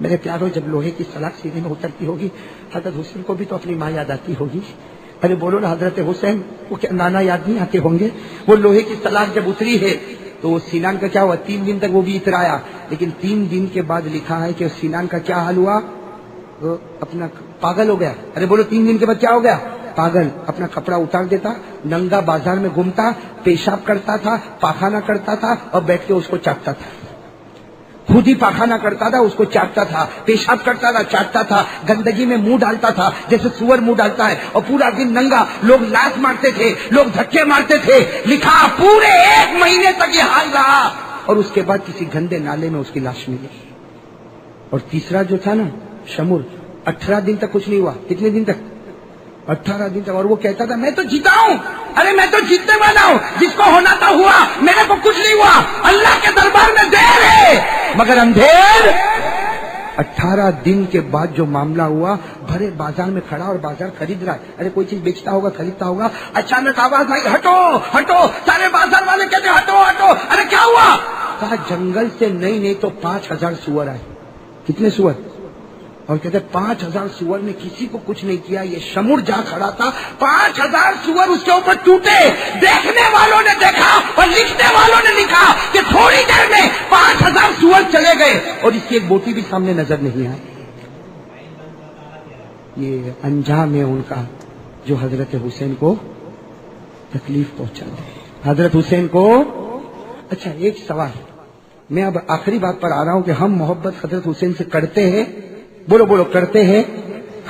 میرے پیاروں جب لوہے کی سلاخ سینے میں اترتی ہوگی حضرت حسین کو بھی تو اپنی ماں یاد آتی ہوگی. ارے بولو نا حضرت حسین کو کیا نانا یاد نہیں آتے ہوں گے؟ وہ لوہے کی سلاخ جب اتری ہے تو وہ سینان کا کیا ہوا؟ 3 دن تک وہ بھی اترایا، لیکن 3 دن کے بعد لکھا ہے کہ سینان کا کیا حال ہوا؟ وہ اپنا پاگل ہو گیا. ارے بولو 3 دن کے بعد کیا ہو گیا؟ پاگل. اپنا کپڑا اتار دیتا، ننگا بازار میں گھومتا، پیشاب کرتا تھا، پاخانہ کرتا تھا اور بیٹھ کے اس کو چاٹتا تھا. خود ہی پاخانہ کرتا تھا، اس کو چاٹتا تھا، پیشاب کرتا تھا، چاٹتا تھا، گندگی میں منہ ڈالتا تھا جیسے سور منہ ڈالتا ہے، اور پورا دن ننگا. لوگ لات مارتے تھے، لوگ دھکے مارتے تھے. لکھا پورے 1 مہینے تک یہ حال رہا اور اس کے بعد کسی گندے نالے میں اس کی لاش ملی. اور تیسرا جو تھا نا شمر، 18 دن تک کچھ نہیں ہوا. کتنے دن تک؟ 18 دن تک. اور وہ کہتا تھا میں تو جیتا ہوں، ارے میں تو جیتنے والا ہوں، جس کو ہونا تھا ہوا، میرے کو کچھ نہیں ہوا، اللہ کے دربار میں دیر ہے مگر اندھیر. 18 دن کے بعد جو معاملہ ہوا، بھرے بازار میں کھڑا اور بازار خرید رہا ہے. ارے کوئی چیز بیچتا ہوگا، خریدتا ہوگا، اچانک آواز آئی ہٹو ہٹو. سارے بازار والے کہتے ہٹو ہٹو. ارے کیا ہوا؟ کہا جنگل سے نہیں تو 5000 سور آئے. کتنے سور؟ اور کہتے 5000 سور نے کسی کو کچھ نہیں کیا. یہ شمر جہاں کھڑا تھا 5000 سور اس کے اوپر ٹوٹے. دیکھنے والوں نے دیکھا اور لکھنے والوں نے لکھا کہ تھوڑی دیر میں 5000 سور چلے گئے اور اس کی ایک بوٹی بھی سامنے نظر نہیں آئی. یہ انجام ہے ان کا جو حضرت حسین کو تکلیف پہنچا دے. حضرت حسین کو. اچھا ایک سوال، میں اب آخری بات پر آ رہا ہوں کہ ہم محبت حضرت حسین سے کرتے ہیں؟ بولو بولو، کرتے ہیں؟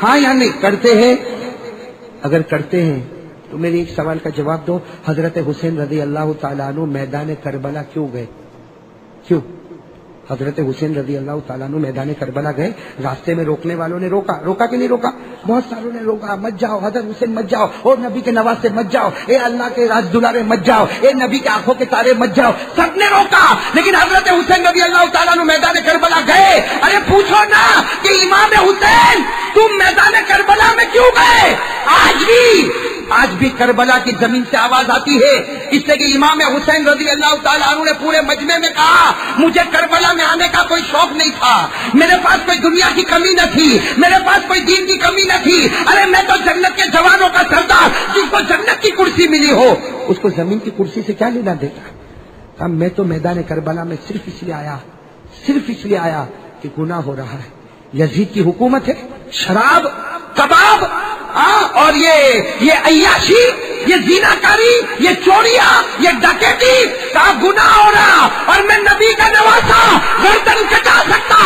ہاں یا نہیں کرتے ہیں؟ اگر کرتے ہیں تو میرے ایک سوال کا جواب دو. حضرت حسین رضی اللہ تعالیٰ عنہ میدان کربلا کیوں گئے؟ کیوں حضرت حسین رضی اللہ تعالیٰ عنہ میدان کربلا گئے؟ راستے میں روکنے والوں نے روکا کہ نہیں روکا؟ بہت ساروں نے روکا. مت جاؤ حضرت حسین، مت جاؤ، اور نبی کے نواسے مت جاؤ، اے اللہ کے راز دلارے مت جاؤ، اے نبی کے آنکھوں کے تارے مت جاؤ. سب نے روکا، لیکن حضرت حسین رضی اللہ تعالیٰ عنہ میدان کربلا گئے. ارے پوچھو نا کہ امام حسین تم میدان کربلا میں کیوں گئے؟ آج بھی کربلا کی زمین سے آواز آتی ہے، اس لیے کہ امام حسین رضی اللہ تعالیٰ عنہ نے پورے مجمع میں کہا مجھے کربلا میں آنے کا کوئی شوق نہیں تھا، میرے پاس کوئی دنیا کی کمی نہ تھی، میرے پاس کوئی دین کی کمی نہ تھی. ارے میں تو جنت کے جوانوں کا سردار، جس کو جنت کی کرسی ملی ہو اس کو زمین کی کرسی سے کیا لینا دیتا؟ میں تو میدان کربلا میں صرف اس لیے آیا کہ گناہ ہو رہا ہے. یزید کی حکومت ہے، شراب، کباب اور یہ عیاشی، یہ زیناکاری، یہ چوریاں، یہ ڈکیتی کا گناہ ہو رہا، اور میں نبی کا نواسا گردن کٹا سکتا،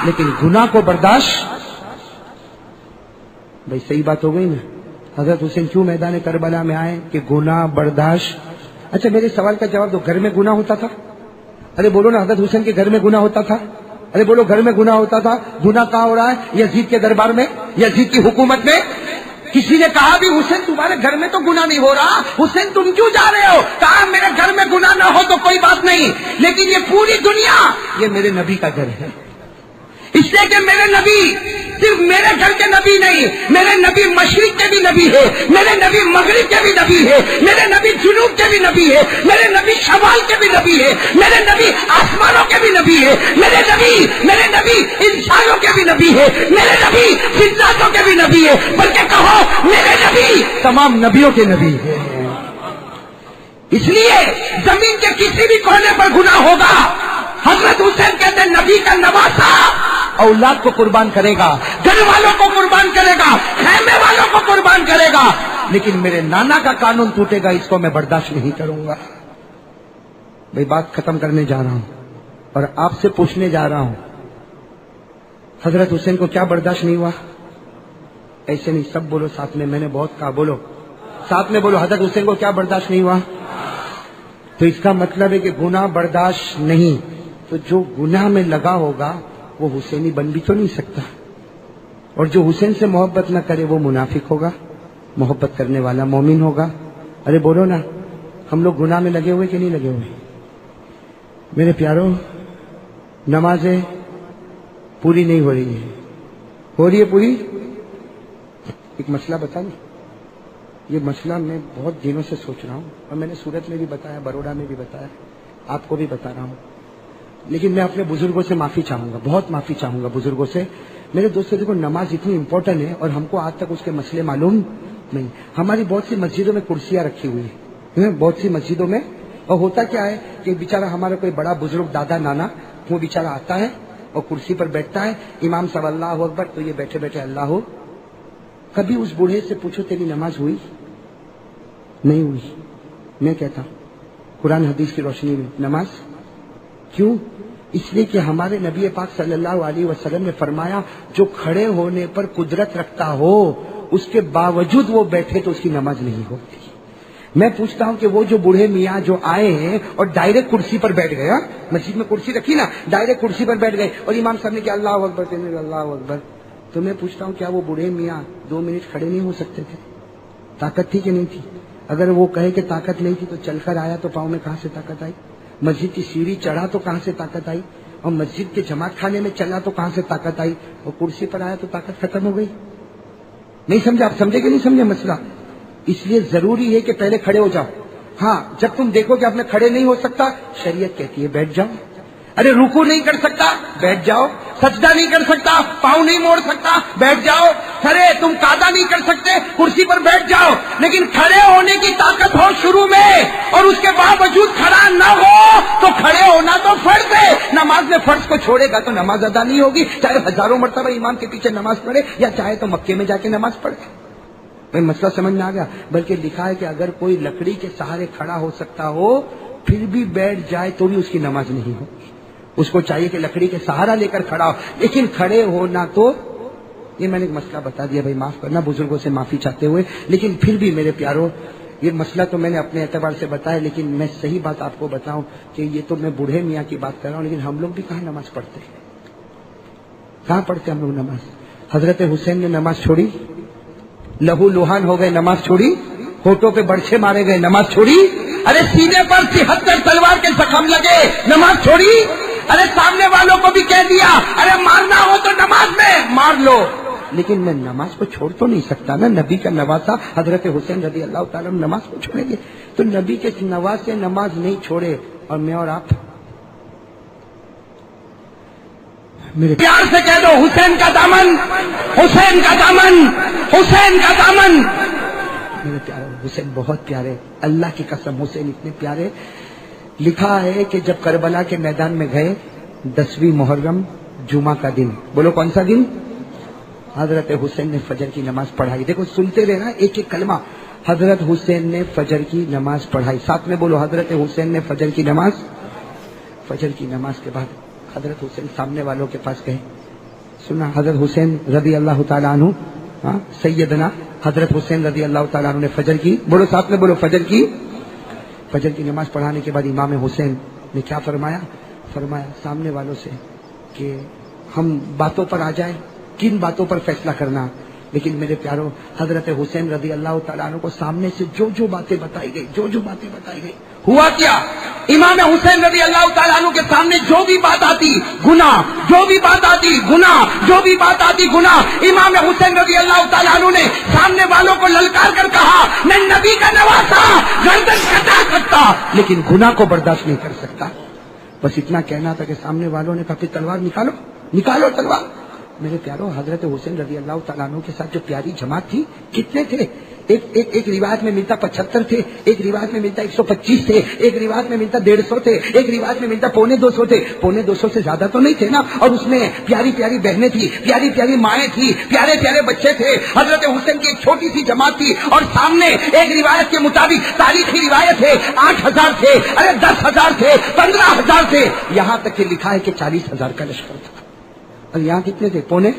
لیکن گناہ کو برداشت. بھائی صحیح بات ہو گئی نا؟ حضرت حسین کیوں میدان کربلا میں آئے؟ کہ گناہ برداشت. اچھا میرے سوال کا جواب دو، گھر میں گناہ ہوتا تھا؟ ارے بولو نا، حضرت حسین کے گھر میں گناہ ہوتا تھا؟ ارے بولو گھر میں گناہ ہوتا تھا. گناہ کہاں ہو رہا ہے؟ یزید کے دربار میں، یزید کی حکومت میں. کسی نے کہا بھی حسین تمہارے گھر میں تو گناہ نہیں ہو رہا، حسین تم کیوں جا رہے ہو؟ کہا میرے گھر میں گناہ نہ ہو تو کوئی بات نہیں، لیکن یہ پوری دنیا یہ میرے نبی کا گھر ہے. اس لیے کہ میرے نبی صرف میرے گھر کے نبی نہیں، میرے نبی مشرق کے بھی نبی ہے، میرے نبی مغرب کے بھی نبی ہے، میرے نبی جنوب کے بھی نبی ہے، میرے نبی شمال کے بھی نبی ہے، میرے نبی آسمانوں کے بھی نبی ہے، میرے نبی انسانوں کے بھی نبی ہے، میرے نبی جناتوں کے بھی نبی ہے، بلکہ کہو میرے نبی تمام نبیوں کے نبی ہے. اس لیے زمین کے کسی بھی کونے پر گناہ ہوگا، حضرت حسین کہتے ہیں نبی کا نواسا اولاد کو قربان کرے گا، گھر والوں کو قربان کرے گا، خیمے والوں کو قربان کرے گا، لیکن میرے نانا کا قانون ٹوٹے گا، اس کو میں برداشت نہیں کروں گا. بھائی بات ختم کرنے جا رہا ہوں اور آپ سے پوچھنے جا رہا ہوں، حضرت حسین کو کیا برداشت نہیں ہوا؟ ایسے نہیں، سب بولو ساتھ میں نے بہت کہا، بولو ساتھ میں بولو، حضرت حسین کو کیا برداشت نہیں ہوا؟ تو اس کا مطلب ہے کہ گناہ برداشت نہیں، تو جو گناہ میں لگا ہوگا وہ حسینی بن بھی تو نہیں سکتا، اور جو حسین سے محبت نہ کرے وہ منافق ہوگا، محبت کرنے والا مومن ہوگا. ارے بولو نا، ہم لوگ گناہ میں لگے ہوئے کہ نہیں لگے ہوئے؟ میرے پیاروں، نمازیں پوری نہیں ہو رہی ہے، ہو رہی ہے پوری. ایک مسئلہ بتا دوں، یہ مسئلہ میں بہت دنوں سے سوچ رہا ہوں، اور میں نے سورت میں بھی بتایا، بروڑا میں بھی بتایا، آپ کو بھی بتا رہا ہوں. لیکن میں اپنے بزرگوں سے معافی چاہوں گا, بہت معافی چاہوں گا بزرگوں سے. میرے دوستوں دیکھو, نماز اتنی امپورٹنٹ ہے اور ہم کو آج تک اس کے مسئلے معلوم نہیں. ہماری بہت سی مسجدوں میں کرسیاں رکھی ہوئی ہیں, بہت سی مسجدوں میں, اور ہوتا کیا ہے کہ بیچارہ ہمارا کوئی بڑا بزرگ دادا نانا وہ بیچارہ آتا ہے اور کرسی پر بیٹھتا ہے, امام صاحب اللہ اکبر, تو یہ بیٹھے بیٹھے اللہ ہو. کبھی اس بوڑھے سے پوچھو تیری نماز ہوئی؟ نہیں ہوئی. میں کہتا ہوں قرآن حدیث کی روشنی میں نماز کیوں؟ اس لیے کہ ہمارے نبی پاک صلی اللہ علیہ وسلم نے فرمایا جو کھڑے ہونے پر قدرت رکھتا ہو اس کے باوجود وہ بیٹھے تو اس کی نماز نہیں ہوتی. میں پوچھتا ہوں کہ وہ جو بوڑھے میاں جو آئے ہیں اور ڈائریکٹ کرسی پر بیٹھ گئے, مسجد میں کرسی رکھی نا, ڈائریکٹ کرسی پر بیٹھ گئے اور امام صاحب نے کہا اللہ اکبر, اللہ اکبر, تو میں پوچھتا ہوں کیا وہ بوڑھے میاں 2 منٹ کھڑے نہیں ہو سکتے تھے؟ طاقت تھی کہ نہیں تھی؟ اگر وہ کہے کہ طاقت نہیں تھی تو چل کر آیا تو پاؤں میں کہاں سے طاقت آئی؟ مسجد کی سیڑھی چڑھا تو کہاں سے طاقت آئی؟ اور مسجد کے جماعت خانے میں چلا تو کہاں سے طاقت آئی؟ اور کرسی پر آیا تو طاقت ختم ہو گئی. نہیں سمجھا؟ آپ سمجھے کہ نہیں سمجھے مسئلہ؟ اس لیے ضروری ہے کہ پہلے کھڑے ہو جاؤ. ہاں, جب تم دیکھو کہ آپ میں کھڑے نہیں ہو سکتا, شریعت کہتی ہے بیٹھ جاؤ. ارے رکوع نہیں کر سکتا, بیٹھ جاؤ. سجدہ نہیں کر سکتا, پاؤں نہیں موڑ سکتا, بیٹھ جاؤ. ارے تم قعدہ نہیں کر سکتے, کرسی پر بیٹھ جاؤ. لیکن کھڑے ہونے کی طاقت ہو شروع میں اور اس کے باوجود کھڑا نہ ہو تو کھڑے ہونا تو فرض ہے. نماز میں فرض کو چھوڑے گا تو نماز ادا نہیں ہوگی, چاہے ہزاروں مرتبہ امام کے پیچھے نماز پڑھے یا چاہے تو مکے میں جا کے نماز پڑھے. میں مسئلہ سمجھ میں آ گیا؟ بلکہ لکھا ہے کہ اگر کوئی لکڑی کے سہارے کھڑا ہو سکتا ہو پھر بھی بیٹھ جائے تو بھی اس کی نماز نہیں ہوگی. اس کو چاہیے کہ لکڑی کے سہارا لے کر کھڑا ہو, لیکن کھڑے ہونا تو, یہ میں نے ایک مسئلہ بتا دیا بھائی, معاف کرنا بزرگوں سے معافی چاہتے ہوئے. لیکن پھر بھی میرے پیاروں, یہ مسئلہ تو میں نے اپنے اعتبار سے بتایا, لیکن میں صحیح بات آپ کو بتاؤں کہ یہ تو میں بوڑھے میاں کی بات کر رہا ہوں, لیکن ہم لوگ بھی کہاں نماز پڑھتے ہیں؟ کہاں پڑھتے ہم لوگ نماز؟ حضرت حسین نے نماز چھوڑی, لہو لوہان ہو گئے, نماز چھوڑی. ہونٹوں پہ برچھے مارے گئے, نماز چھوڑی. ارے سینے پر 73 تلوار کے زخم لگے, نماز چھوڑی. ارے سامنے والوں کو بھی کہہ دیا ارے مارنا ہو تو نماز میں مار لو, لیکن میں نماز کو چھوڑ تو نہیں سکتا نا. نبی کا نواسا حضرت حسین رضی اللہ تعالیٰ نماز کو چھوڑیں گے؟ تو نبی کے نواسے نماز نہیں چھوڑے, اور میں اور آپ میرے پیار سے کہہ دو حسین کا دامن, حسین کا دامن, حسین کا دامن. میرے پیارے حسین بہت پیارے, اللہ کی قسم حسین اتنے پیارے. لکھا ہے کہ جب کربلا کے میدان میں گئے 10ویں محرم جمعہ کا دن, بولو کون سا دن؟ حضرت حسین نے فجر کی نماز پڑھائی. دیکھو سنتے رہنا ایک ایک کلمہ. حضرت حسین نے فجر کی نماز پڑھائی, ساتھ میں بولو حضرت حسین نے فجر کی نماز. فجر کی نماز کے بعد حضرت حسین سامنے والوں کے پاس گئے. سنا, حضرت حسین رضی اللہ تعالیٰ عنہ, سیدنا حضرت حسین رضی اللہ تعالیٰ عنہ نے فجر کی, بولو ساتھ میں بولو فجر کی. فجر کی نماز پڑھانے کے بعد امام حسین نے کیا فرمایا؟ فرمایا سامنے والوں سے کہ ہم باتوں پر آ جائیں, کن باتوں پر فیصلہ کرنا. لیکن میرے پیاروں, حضرت حسین رضی اللہ تعالیٰ عنہ کو سامنے سے جو باتیں بتائی گئی, جو باتیں بتائی گئی, ہوا کیا؟ امام حسین رضی اللہ تعالیٰ عنہ کے سامنے جو بھی بات آتی گناہ, جو بھی بات آتی گناہ, جو بھی بات آتی گناہ. امام حسین رضی اللہ تعالیٰ عنہ نے سامنے والوں کو للکار کر کہا میں نبی کا نواسا گردن کٹا سکتا لیکن گناہ کو برداشت نہیں کر سکتا. بس اتنا کہنا تھا کہ سامنے والوں نے کہا پھر تلوار نکالو, نکالو تلوار. میرے پیاروں, حضرت حسین رضی اللہ تعالیٰ عنہ کے ساتھ جو پیاری جماعت تھی, کتنے تھے؟ ایک روایت میں ملتا 75 تھے, ایک روایت میں ملتا 125 تھے, ایک روایت میں ملتا 150 تھے, ایک روایت میں ملتا 250 تھے. 250 سے زیادہ تو نہیں تھے نا. اور اس میں پیاری پیاری بہنیں تھی, پیاری پیاری مائیں تھی, پیارے پیارے بچے تھے. حضرت حسین کی ایک چھوٹی سی جماعت تھی, اور سامنے ایک روایت کے مطابق, تاریخی روایت ہے 8000 تھے, ارے 10,000 تھے, 15,000 تھے, یہاں تک کہ لکھا ہے کہ 40,000 کا لشکر تھا. اور یہاں کتنے تھے؟ پونے.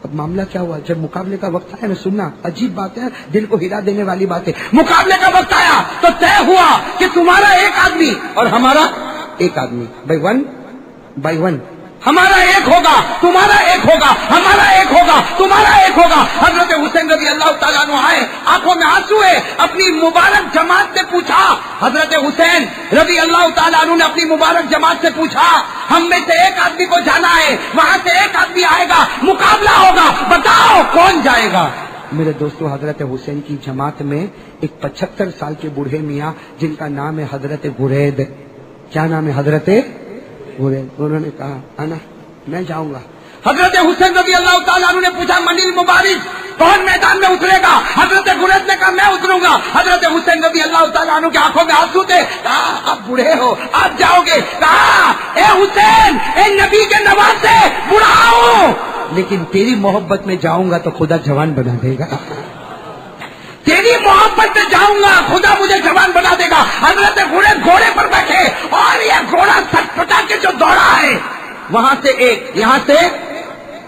اب معاملہ کیا ہوا؟ جب مقابلے کا وقت آیا نا, سننا عجیب بات ہے, دل کو ہلا دینے والی بات ہے. مقابلے کا وقت آیا تو طے ہوا کہ تمہارا ایک آدمی اور ہمارا ایک آدمی, بائی ون, ہمارا ایک ہوگا, تمہارا ایک ہوگا, ہمارا ایک ہوگا, تمہارا ایک ہوگا. حضرت حسین رضی اللہ تعالیٰ عنہ آئے, آنکھوں میں آنسو ہے, اپنی مبارک جماعت سے پوچھا. حضرت حسین رضی اللہ تعالیٰ عنہ نے اپنی مبارک جماعت سے پوچھا ہم میں سے ایک آدمی کو جانا ہے, وہاں سے ایک آدمی آئے گا, مقابلہ ہوگا, بتاؤ کون جائے گا؟ میرے دوستو, حضرت حسین کی جماعت میں ایک 75 سال کے بوڑھے میاں جن کا نام ہے حضرت غرید. کیا نام ہے؟ حضرت انہوں نے کہا انا میں جاؤں گا. حضرت حسین رضی اللہ تعالیٰ عنہ نے پوچھا منیل مبارک کون میدان میں اترے گا؟ حضرت گریز نے کہا میں اتروں گا. حضرت حسین رضی اللہ تعالیٰ عنہ کی آنکھوں میں آنسو تھے. کہا آپ بوڑھے ہو آپ جاؤ گے؟ کہا اے حسین اے نبی کے نواسے بوڑھا ہوں لیکن تیری محبت میں جاؤں گا تو خدا جوان بنا دے گا. تیری محبت میں جاؤں گا خدا مجھے جوان بنا دے گا. حضرت گریز گھوڑے پر بیٹھے اور یہ گھوڑا سٹ پٹا کے جو دوڑا ہے وہاں سے ایک یہاں سے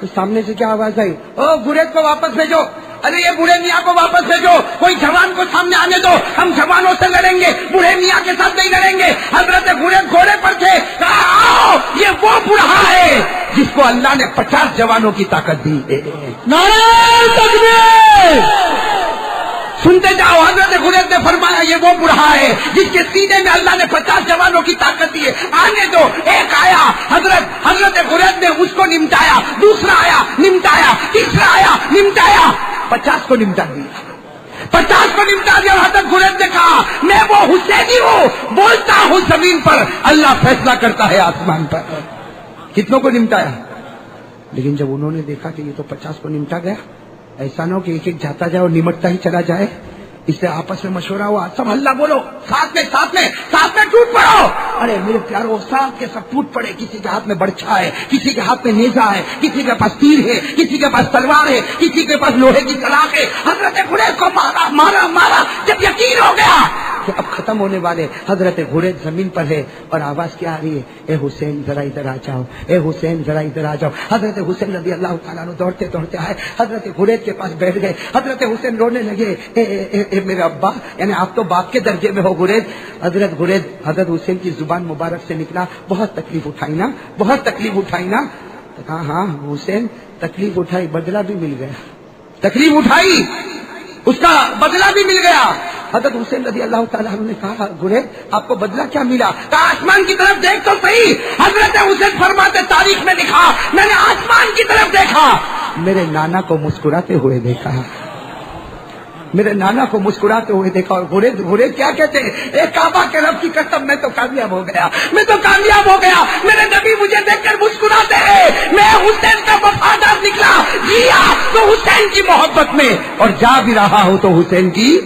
تو سامنے سے کیا آواز آئی؟ او گریز کو واپس بھیجو. ارے یہ بوڑھے میاں کو واپس بھیجو. کوئی جوان کو سامنے آنے دو. ہم جوانوں سے لڑیں گے بوڑھے میاں کے ساتھ نہیں لڑیں گے. حضرت گریز گھوڑے پر تھے. کہا آؤ یہ وہ بوڑھا ہے جس کو اللہ نے 50 جوانوں کی طاقت دی ہے. نعرہ تکبیر. سنتے جاؤ. حضرت گریز نے فرمایا یہ وہ بوڑھا ہے جس کے سینے میں اللہ نے 50 جوانوں کی طاقت دی ہے. آنے دو. ایک آیا حضرت گریز نے اس کو نمٹایا. دوسرا آیا نمٹایا. تیسرا آیا نمٹایا. 50 کو نمٹا دیا. 50 کو نمٹا دیا. حضرت گریز نے کہا میں وہ حسینی ہوں بولتا ہوں زمین پر اللہ فیصلہ کرتا ہے آسمان پر. کتنوں کو نمٹایا؟ لیکن جب انہوں نے دیکھا کہ یہ تو 50 کو نمٹا گیا ایسا نہ ہو کہ ایک ایک جاتا جائے اور نمٹتا ہی چلا جائے. اس سے آپس میں مشورہ ہوا. سب اللہ بولو ساتھ میں ٹوٹ پڑو. ارے میرے پیارو ساتھ کے سب ٹوٹ پڑے. کسی کے ہاتھ میں برچھا ہے کسی کے ہاتھ میں نیزا ہے کسی کے پاس تیر ہے کسی کے پاس تلوار ہے کسی کے پاس لوہے کی سلاخ ہے. حضرت گریز کو مارا. جب یقین ہو گیا کہ اب ختم ہونے والے حضرت گریز زمین پر ہے اور آواز کیا آ رہی ہے؟ اے حسین ذرا ادھر آ جاؤ. اے حسین ذرا ادھر آ جاؤ. حضرت حسین رضی اللہ تعالیٰ عنہ دوڑتے دوڑتے آئے. حضرت گریز کے پاس بیٹھ گئے. حضرت حسین رونے لگے. اے میرے ابا یعنی آپ تو باپ کے درجے میں ہو گریز. حضرت حسین کی زبان مبارک سے نکلا بہت تکلیف اٹھائی نا تو کہا ہاں حسین تکلیف اٹھائی بدلہ بھی مل گیا. تکلیف اٹھائی اس کا بدلہ بھی مل گیا. حضرت حسین رضی اللہ تعالیٰ عنہ نے کہا گریز آپ کو بدلہ کیا ملا؟ کہا آسمان کی طرف دیکھ تو صحیح. حضرت حسین فرماتے تاریخ میں لکھا میں نے آسمان کی طرف دیکھا میرے نانا کو مسکراتے ہوئے دیکھا. میرے نانا کو مسکراتے ہوئے دیکھا. اور گریز کیا کہتے ہیں؟ اے کعبہ کے رب کی قسم میں تو کامیاب ہو گیا. میرے نبی مجھے دیکھ کر مسکراتے ہیں. میں حسین کا وفادار نکلا. جیا تو حسین کی محبت میں اور جا بھی رہا ہوں تو حسین کی.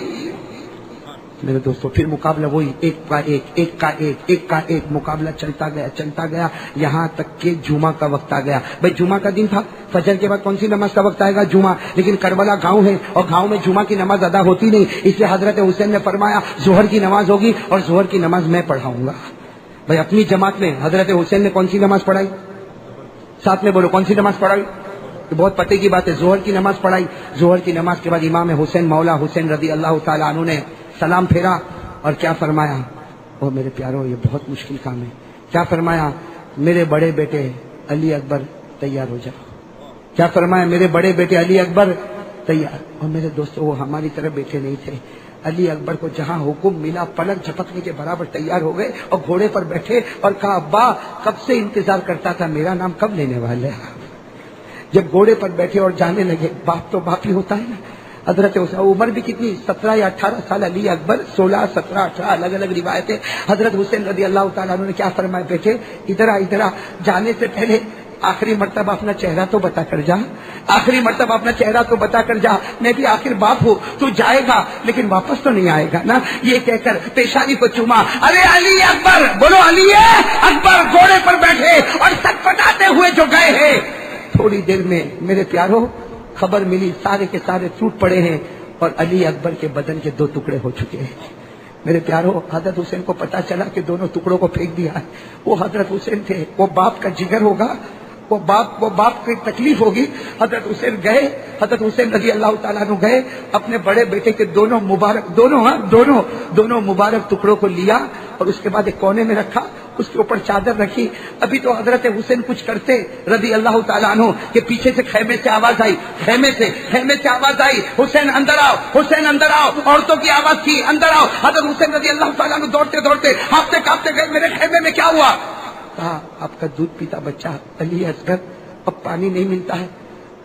میرے دوستو پھر مقابلہ وہی ایک کا ایک مقابلہ چلتا گیا یہاں تک کہ جمعہ کا وقت آ گیا. بھائی جمعہ کا دن تھا. فجر کے بعد کون سی نماز کا وقت آئے گا؟ جمعہ. لیکن کربلا گاؤں ہے اور گاؤں میں جمعہ کی نماز ادا ہوتی نہیں. اس لیے حضرت حسین نے فرمایا ظہر کی نماز ہوگی اور ظہر کی نماز میں پڑھاؤں گا. بھائی اپنی جماعت میں حضرت حسین نے کون سی نماز پڑھائی؟ ساتھ میں بولو کون سی نماز پڑھائی؟ بہت پتے کی بات ہے. ظہر کی نماز پڑھائی. ظہر کی نماز کے بعد امام حسین مولا حسین رضی اللہ تعالیٰ عنہ نے سلام پھیرا اور کیا فرمایا؟ او میرے پیارو یہ بہت مشکل کام ہے. کیا فرمایا؟ میرے بڑے بیٹے علی اکبر تیار ہو جاؤ. کیا فرمایا؟ میرے بڑے بیٹے علی اکبر تیار. اور میرے دوستو وہ ہماری طرف بیٹھے نہیں تھے. علی اکبر کو جہاں حکم ملا پلک جھپکنے کے برابر تیار ہو گئے اور گھوڑے پر بیٹھے اور کہا ابا کب سے انتظار کرتا تھا میرا نام کب لینے والے. جب گھوڑے پر بیٹھے اور جانے لگے باپ تو باپ ہی ہوتا ہے نا. حضرت عمر بھی کتنی 17 یا 18 سال. علی اکبر 16 17 18 الگ الگ روایتیں. حضرت حسین رضی اللہ تعالیٰ عنہ نے کیا فرمایا؟ بیٹھے ادھر آ جانے سے پہلے آخری مرتبہ اپنا چہرہ تو بتا کر جا. آخری مرتبہ اپنا چہرہ تو بتا کر جا. میں بھی آخر باپ ہوں تو جائے گا لیکن واپس تو نہیں آئے گا نا. یہ کہہ کر پیشانی کو چوما. ارے علی اکبر بولو علی اکبر گھوڑے پر بیٹھے اور سٹ پٹاتے ہوئے جو گئے ہیں. تھوڑی دیر میں میرے پیارو خبر ملی سارے کے سارے ٹوٹ پڑے ہیں اور علی اکبر کے بدن کے 2 ٹکڑے ہو چکے ہیں. میرے پیارو حضرت حسین کو پتا چلا کہ دونوں ٹکڑوں کو پھینک دیا. وہ حضرت حسین تھے. وہ باپ کا جگر ہوگا. وہ باپ کی تکلیف ہوگی. حضرت حسین گئے. حضرت حسین رضی اللہ تعالیٰ عنہ گئے اپنے بڑے بیٹے کے دونوں مبارک ٹکڑوں کو لیا اور اس کے بعد ایک کونے میں رکھا. اس کے اوپر چادر رکھی. ابھی تو حضرت حسین کچھ کرتے رضی اللہ تعالیٰ عنہ کہ پیچھے سے خیمے سے آواز آئی. خیمے سے آواز آئی حسین اندر آؤ حسین اندر آؤ. عورتوں کی آواز تھی اندر آؤ. حضرت حسین رضی اللہ تعالیٰ عنہ دوڑتے ہانپتے کانپتے گئے. میرے خیمے میں کیا ہوا؟ کہا آپ کا دودھ پیتا بچہ علی اصغر اب پانی نہیں ملتا ہے.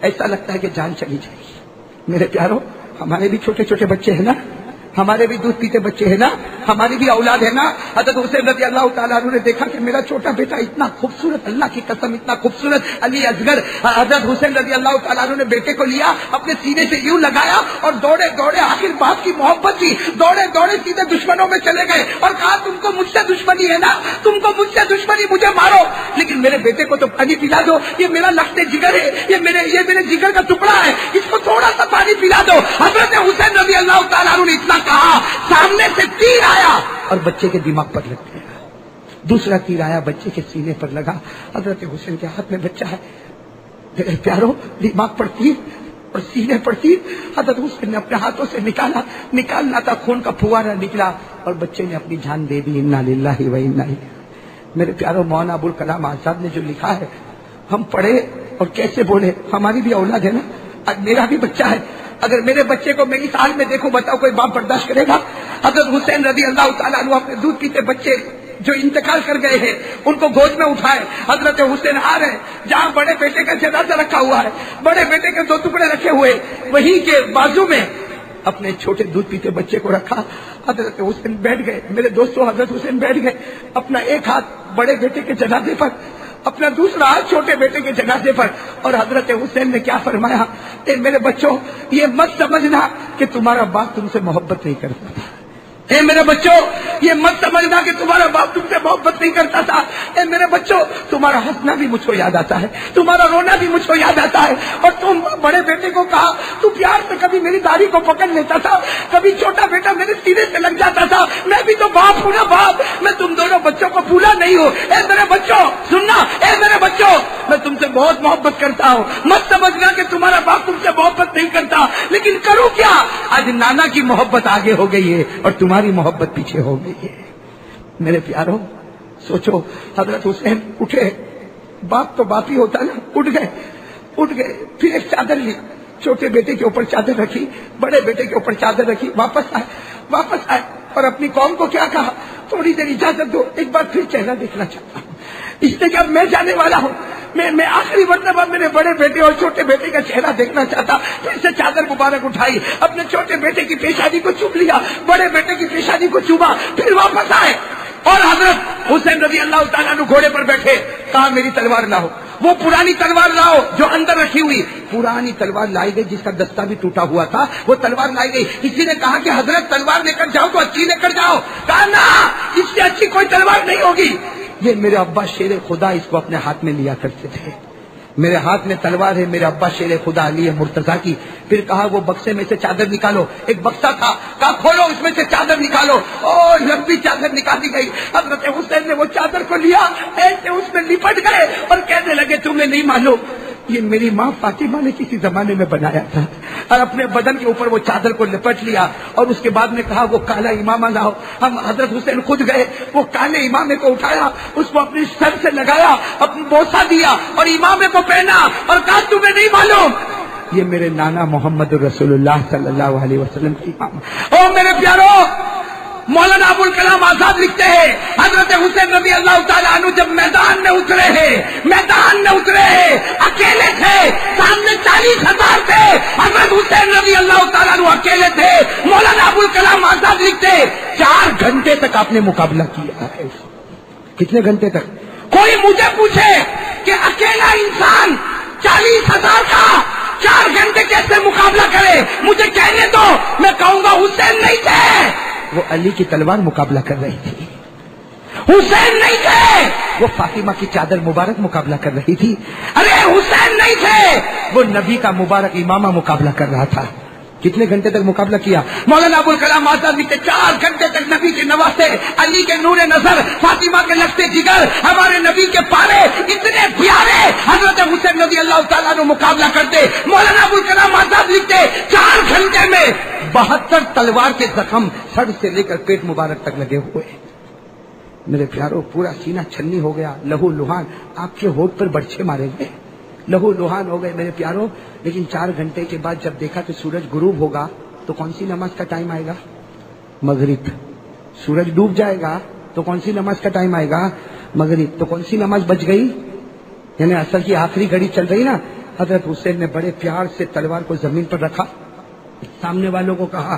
ایسا لگتا ہے کہ جان چلی جائے گی. میرے پیارو ہمارے بھی چھوٹے چھوٹے بچے ہیں نا. ہمارے بھی دودھ پیتے بچے ہیں نا. ہماری بھی اولاد ہے نا. حضرت حسین رضی اللہ تعالیٰ عنہ نے دیکھا کہ میرا چھوٹا بیٹا اتنا خوبصورت, اللہ کی قسم اتنا خوبصورت, علی اصغر. حضرت حسین رضی اللہ تعالیٰ عنہ نے بیٹے کو لیا, اپنے سینے سے یوں لگایا اور دوڑے دوڑے, آخر باپ کی محبت تھی, دوڑے دوڑے سیدھے دشمنوں میں چلے گئے اور کہا تم کو مجھ سے دشمنی ہے نا, تم کو مجھ سے دشمنی, مجھے مارو لیکن میرے بیٹے کو تو پانی پلا دو, یہ میرا لخت جگر ہے, یہ میرے جگر کا ٹکڑا ہے, اس کو تھوڑا سا پانی پلا دو. حضرت حسین رضی اللہ تعالیٰ عنہ نے اتنا کہا, سامنے سے تیر آیا اور بچے کے دماغ پر لگ گیا. دوسرا تیر آیا, بچے کے سینے پر لگا. حضرت حسین کے ہاتھ میں بچہ ہے, میرے پیاروں, دماغ پر تیر اور سینے پر تیر. حضرت حسین نے اپنے ہاتھوں سے نکالنا تھا, خون کا پھوارا نکلا اور بچے نے اپنی جان دے دی. انا للہ و انا الیہ. میرے پیاروں, مولانا ابوالکلام آزاد نے جو لکھا ہے, ہم پڑھے اور کیسے بولے. ہماری بھی اولاد ہے نا, آج میرا بھی بچہ ہے. اگر میرے بچے کو میں اس حال میں دیکھوں, بتاؤ کوئی باپ برداشت کرے گا؟ حضرت حسین رضی اللہ تعالیٰ عنہ اپنے دودھ پیتے بچے جو انتقال کر گئے ہیں ان کو گود میں اٹھائے. حضرت حسین آ رہے, جہاں بڑے بیٹے کا جنازہ رکھا ہوا ہے, بڑے بیٹے کے 2 ٹکڑے رکھے ہوئے, وہیں کے بازو میں اپنے چھوٹے دودھ پیتے بچے کو رکھا. حضرت حسین بیٹھ گئے. میرے دوستوں, حضرت حسین بیٹھ گئے, اپنا ایک ہاتھ بڑے بیٹے کے جنازے پر, اپنا دوسرا ہاتھ چھوٹے بیٹے کے جنازے پر, اور حضرت حسین نے کیا فرمایا, اے میرے بچوں, یہ مت سمجھنا کہ تمہارا باپ تم سے محبت نہیں کرتا تھا. اے میرے بچوں, یہ مت سمجھنا کہ تمہارا باپ تم سے محبت نہیں کرتا تھا. اے میرے بچوں, تمہارا ہنسنا بھی مجھ کو یاد آتا ہے, تمہارا رونا بھی مجھ کو یاد آتا ہے. اور تم بڑے بیٹے کو کہا, تو پیار سے کبھی میری داڑھی کو پکڑ لیتا تھا, کبھی چھوٹا بیٹا میرے سینے سے لگ جاتا تھا. میں بھی تو باپ ہوں نا باپ, میں تم دونوں بچوں کو بھولا نہیں ہوں. اے میرے بچوں سننا, اے میرے بچوں, میں تم سے بہت محبت کرتا ہوں. مت سمجھنا کہ تمہارا باپ تم سے محبت نہیں کرتا, لیکن کروں کیا, آج نانا کی محبت آگے ہو گئی ہے اور تمہاری محبت پیچھے ہو گئی ہے. میرے پیاروں, سوچو, حضرت حسین اٹھے, باپ تو باپ ہی ہوتا نا, اٹھ گئے, پھر ایک چادر لی, چھوٹے بیٹے کے اوپر چادر رکھی, بڑے بیٹے کے اوپر چادر رکھی, واپس آئے اور اپنی قوم کو کیا کہا, تھوڑی دیر اجازت دو, ایک بار پھر چہرہ دیکھنا چاہتا ہوں. اس نے کہ اب میں جانے والا ہوں, میں آخری مرتبہ میرے بڑے بیٹے اور چھوٹے بیٹے کا چہرہ دیکھنا چاہتا. پھر سے چادر مبارک اٹھائی, اپنے چھوٹے بیٹے کی پیشانی کو چوم لیا, بڑے بیٹے کی پیشانی کو چوما, پھر واپس آئے اور حضرت حسین رضی اللہ تعالیٰ عنہ گھوڑے پر بیٹھے. کہا میری تلوار لاؤ, وہ پرانی تلوار لاؤ جو اندر رکھی ہوئی. پرانی تلوار لائی گئی جس کا دستہ بھی ٹوٹا ہوا تھا, وہ تلوار لائی گئی. کسی نے کہا کہ حضرت تلوار لے کر جاؤ تو اچھی لے کر جاؤ. کہا نا, اس سے اچھی کوئی تلوار نہیں ہوگی. یہ میرے ابا شیر خدا اس کو اپنے ہاتھ میں لیا کرتے تھے. میرے ہاتھ میں تلوار ہے, میرے ابا شیر خدا علی مرتضیٰ کی. پھر کہا وہ بکسے میں سے چادر نکالو. ایک بکسا تھا, کہا کھولو, اس میں سے چادر نکالو. اور لمبی چادر نکالی گئی. حضرت حسین نے وہ چادر کو لیا, ایسے اس میں لپٹ گئے اور کہنے لگے تمہیں نہیں معلوم, یہ میری ماں فاطمہ نے کسی زمانے میں بنایا تھا. اور اپنے بدن کے اوپر وہ چادر کو لپٹ لیا اور اس کے بعد میں کہا وہ کالا امامہ لاؤ. ہم حضرت حسین خود گئے, وہ کالے امامے کو اٹھایا, اس کو اپنی سر سے لگایا, اپنی بوسہ دیا اور امامے کو پہنا اور کہا تمہیں نہیں معلوم یہ میرے نانا محمد رسول اللہ صلی اللہ علیہ وسلم کی امامہ. او میرے پیارو, مولانا ابوالکلام آزاد لکھتے ہیں حضرت حسین رضی اللہ تعالیٰ عنہ جب میدان میں اترے ہیں, اکیلے تھے, سامنے 40,000 تھے, حضرت حسین رضی اللہ تعالیٰ عنہ اکیلے تھے. مولانا ابوالکلام آزاد لکھتے 4 گھنٹے تک آپ نے مقابلہ کیا ہے. کتنے گھنٹے تک؟ کوئی مجھے پوچھے کہ اکیلا انسان 40,000 کا 4 گھنٹے کیسے مقابلہ کرے, مجھے کہنے دو, میں کہوں گا حسین نہیں تھے, وہ علی کی تلوار مقابلہ کر رہی تھی. حسین نہیں تھے, وہ فاطمہ کی چادر مبارک مقابلہ کر رہی تھی. ارے حسین نہیں تھے, وہ نبی کا مبارک امامہ مقابلہ کر رہا تھا. کتنے گھنٹے تک مقابلہ کیا؟ مولانا ابوالکلام آزاد کے 4 گھنٹے تک نبی کے نواسے, علی کے نور نظر, فاطمہ کے لشتے جگر, ہمارے نبی کے پارے اتنے پیارے حضرت حسین رضی اللہ تعالیٰ نے مقابلہ کرتے. مولانا ابوالکلام آزاد لکھتے 4 گھنٹے میں 72 تلوار کے زخم سر سے لے کر پیٹ مبارک تک لگے ہوئے. میرے پیاروں, پورا سینہ چھلنی ہو گیا, لہو لہان, آپ کے ہونٹ پر برچھے مارے گئے, لہو لہان ہو گئے میرے پیاروں. لیکن 4 گھنٹے کے بعد جب دیکھا کہ سورج غروب ہوگا تو کون سی نماز کا ٹائم آئے گا؟ مغرب. سورج ڈوب جائے گا تو کون سی نماز کا ٹائم آئے گا؟ مغرب. تو کون سی نماز بچ گئی؟ یعنی اصل کی آخری گھڑی چل رہی نا. حضرت حسین نے بڑے پیار سے تلوار کو زمین پر رکھا, سامنے والوں کو کہا